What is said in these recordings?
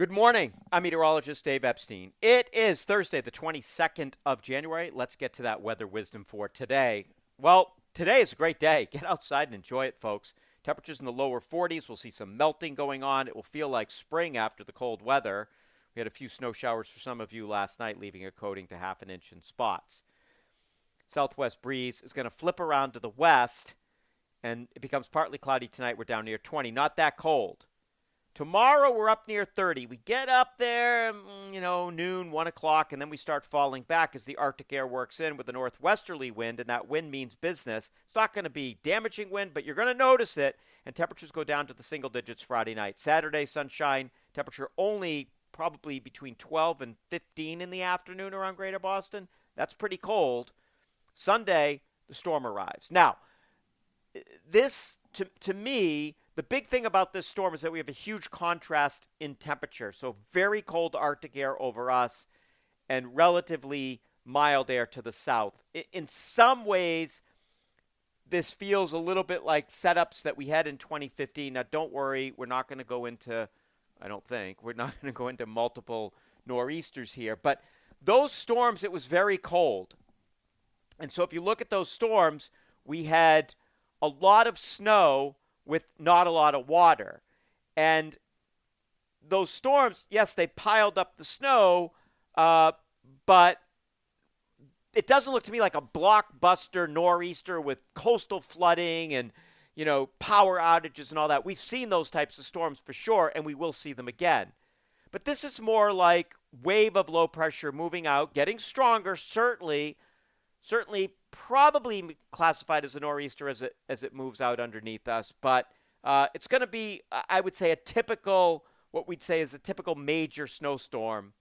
Good morning. I'm meteorologist Dave Epstein. It is Thursday, the 22nd of January. Let's get to that weather wisdom for today. Well, today is a great day. Get outside and enjoy it, folks. Temperatures in the lower 40s. We'll see some melting going on. It will feel like spring after the cold weather. We had a few snow showers for some of you last night, leaving a coating to half an inch in spots. Southwest breeze is going to flip around to the west, and it becomes partly cloudy tonight. We're down near 20. Not that cold. Tomorrow we're up near 30. We get up there, noon, 1 o'clock, and then we start falling back as the Arctic air works in with a northwesterly wind, and that wind means business. It's not going to be damaging wind, but you're going to notice it, and temperatures go down to the single digits Friday night. Saturday, sunshine, temperature only probably between 12 and 15 in the afternoon around Greater Boston. That's pretty cold. Sunday, the storm arrives. Now, this, to me, the big thing about this storm is that we have a huge contrast in temperature. So very cold Arctic air over us and relatively mild air to the south. In some ways, this feels a little bit like setups that we had in 2015. Now, don't worry, we're not going to go into, I don't think, we're not going to go into multiple nor'easters here. But those storms, it was very cold. And so if you look at those storms, we had a lot of snow with not a lot of water. And those storms, yes, they piled up the snow, but it doesn't look to me like a blockbuster nor'easter with coastal flooding and, power outages and all that. We've seen those types of storms for sure, and we will see them again. But this is more like wave of low pressure moving out, getting stronger, certainly probably classified as a nor'easter as it moves out underneath us. But it's going to be, I would say, what we'd say is a typical major snowstorm,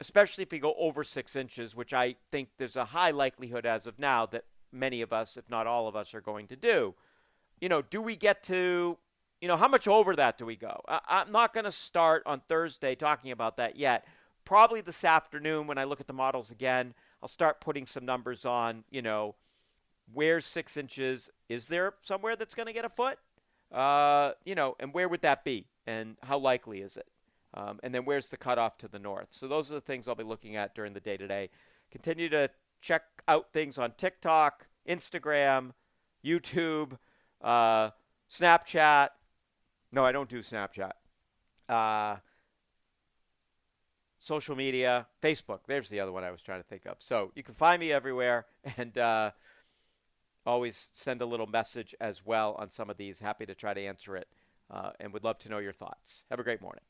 especially if we go over 6 inches, which I think there's a high likelihood as of now that many of us, if not all of us, are going to do. Do we get to, how much over that do we go? I'm not going to start on Thursday talking about that yet. Probably this afternoon when I look at the models again, I'll start putting some numbers on, where's 6 inches? Is there somewhere that's going to get a foot? And where would that be? And how likely is it? And then where's the cutoff to the north? So those are the things I'll be looking at during the day today. Continue to check out things on TikTok, Instagram, YouTube, Snapchat. No, I don't do Snapchat. Social media, Facebook. There's the other one I was trying to think of. So you can find me everywhere and always send a little message as well on some of these. Happy to try to answer it and would love to know your thoughts. Have a great morning.